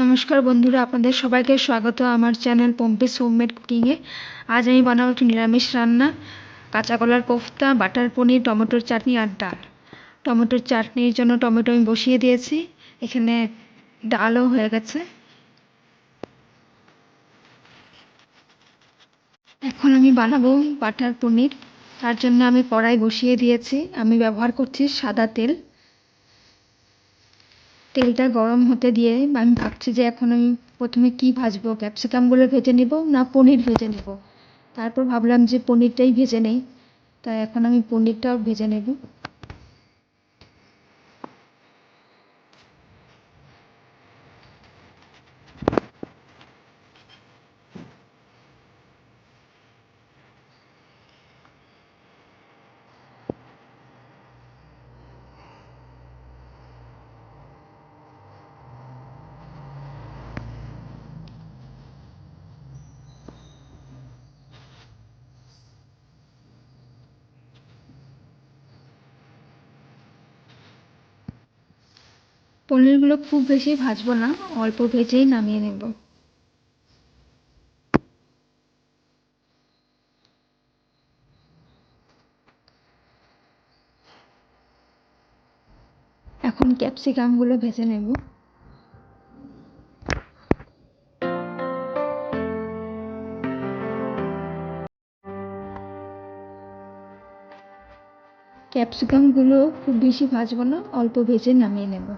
নমস্কার বন্ধুরা, আপনাদের সবাইকে স্বাগত আমার চ্যানেল পম্পিস হোমমেড কুকিংয়ে। আজ আমি বানাবো একটু নিরামিষ রান্না, কাঁচা কলার কোফতা, বাটার পনির, টমেটোর চাটনি আর ডাল। টমেটোর চাটনির জন্য টমেটো আমি বসিয়ে দিয়েছি, এখানে ডালও হয়ে গেছে। এখন আমি বানাবো বাটার পনির। তার জন্য আমি কড়াই বসিয়ে দিয়েছি, আমি ব্যবহার করছি সাদা তেল। তেলটা গরম হতে দিয়ে আমি ভাবছি যে এখন আমি প্রথমে কি ভাজবো, ক্যাপসিকামগুলো ভেজে নেব না পনির ভেজে নেব। তারপর ভাবলাম যে পনিরটাই ভেজে নেই, তাই এখন আমি পনিরটাও ভেজে নেব। পনিরগুলো খুব বেশি ভাজবো না, অল্প ভেজেই নামিয়ে নেব। এখন ক্যাপসিকামগুলো ভেজে নেব। ক্যাপসিকামগুলো খুব বেশি ভাজবো না, অল্প ভেজে নামিয়ে নেব।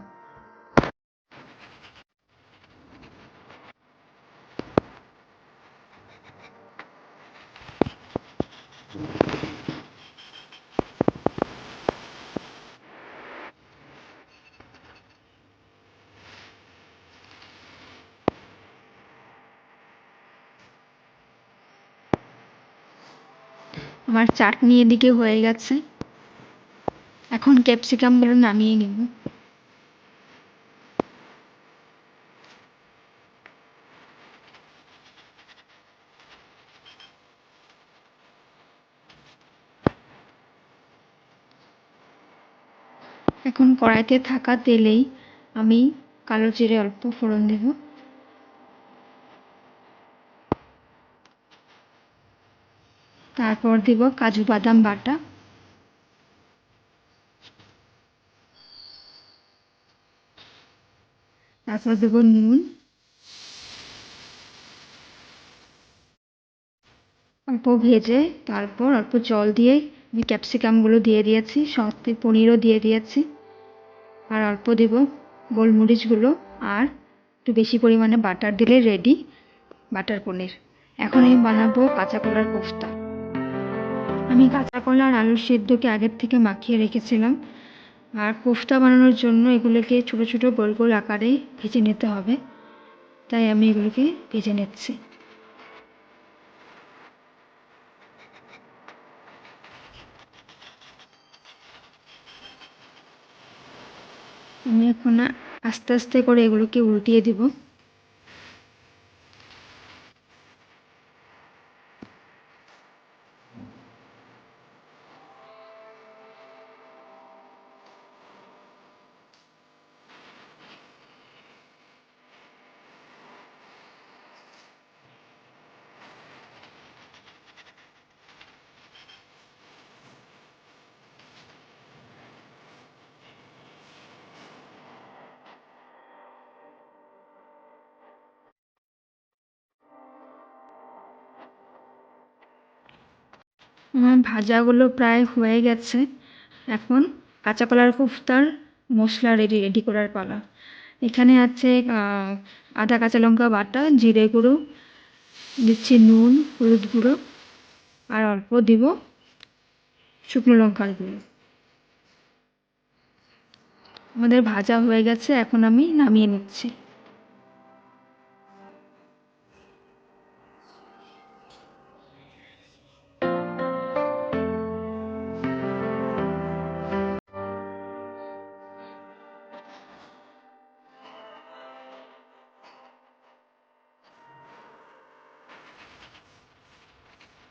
আমার চাটনি এদিকে হয়ে গেছে, এখন ক্যাপসিকামগুলো নামিয়ে নেব। এখন কড়াইতে থাকা তেলেই আমি কালো জিরে অল্প ফোড়ন দেব। তারপর দেব কাজু বাদাম বাটা, তারপর দেব নুন, অল্প ভেজে তারপর অল্প জল দিয়ে আমি ক্যাপসিকামগুলো দিয়ে দিয়েছি, সাথে পনিরও দিয়ে দিয়েছি। আর অল্প দেব গোলমরিচগুলো, আর একটু বেশি পরিমাণে বাটার দিলে রেডি বাটার পনির। এখন আমি বানাবো কাঁচা কলার কোফতা। আমি কাঁচা কলা আর আলুর সিদ্ধকে আগের থেকে মাখিয়ে রেখেছিলাম, আর কোফতা বানানোর জন্য এগুলোকে ছোটো ছোটো গোল গোল আকারে ভেজে নিতে হবে, তাই আমি এগুলোকে ভেজে নিচ্ছি। আমি এখন আস্তে আস্তে করে এগুলোকে উল্টিয়ে দিব। আমার ভাজাগুলো প্রায় হয়ে গেছে, এখন কাঁচা কলার কোফতার মশলা রেডি করার পালা। এখানে আছে আদা কাঁচা লঙ্কা বাটা, জিরে গুঁড়ো দিচ্ছি, নুন, হলুদ গুঁড়ো, আর অল্প দিব শুকনো লঙ্কার গুঁড়ো। আমাদের ভাজা হয়ে গেছে, এখন আমি নামিয়ে নিচ্ছি।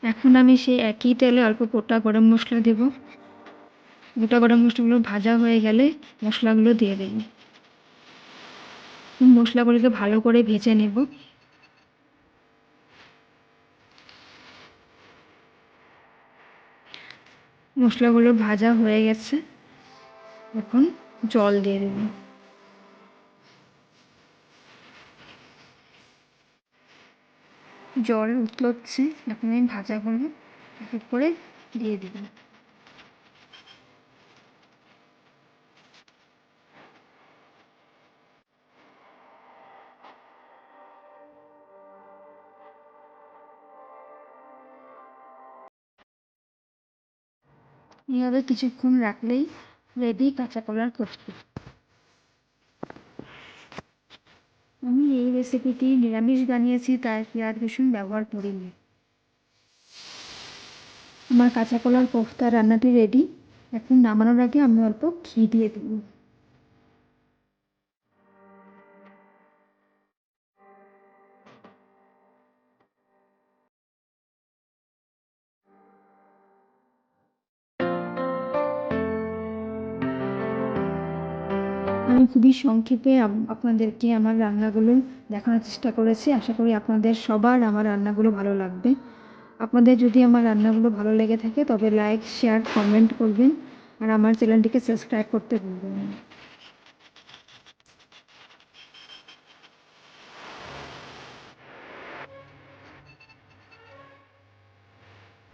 এখন আমি সেই একই তেলে অল্প গোটা গরম মশলা দেব। গোটা গরম মশলাগুলো ভাজা হয়ে গেলে মশলাগুলো দিয়ে দেব। মশলাগুলোকে ভালো করে ভেজে নেব। মশলাগুলো ভাজা হয়ে গেছে, এখন জল দিয়ে দেব। জল উতলোচ্ছে, এখন আমি ভাজাগুলো এক এক করে দিয়ে দেব। এইভাবে কিছুক্ষণ রাখলেই রেডি কাঁচা কলার কোফতা। আমি এই রেসিপিটি নিরামিষ বানিয়েছি, তাই পেঁয়াজ রসুন ব্যবহার করিনি। আমার কাঁচা কলার কোফতা রান্নাটি রেডি। এখন নামানোর আগে আমি অল্প ঘি দিয়ে দেব। আমি খুবই সংক্ষেপে আপনাদেরকে আমার রান্নাগুলো দেখানোর চেষ্টা করেছি। আশা করি আপনাদের সবার আমার রান্নাগুলো ভালো লাগবে। আপনাদের যদি আমার রান্নাগুলো ভালো লেগে থাকে তবে লাইক, শেয়ার, কমেন্ট করবেন আর আমার চ্যানেলটিকে সাবস্ক্রাইব করতে ভুলবেন না।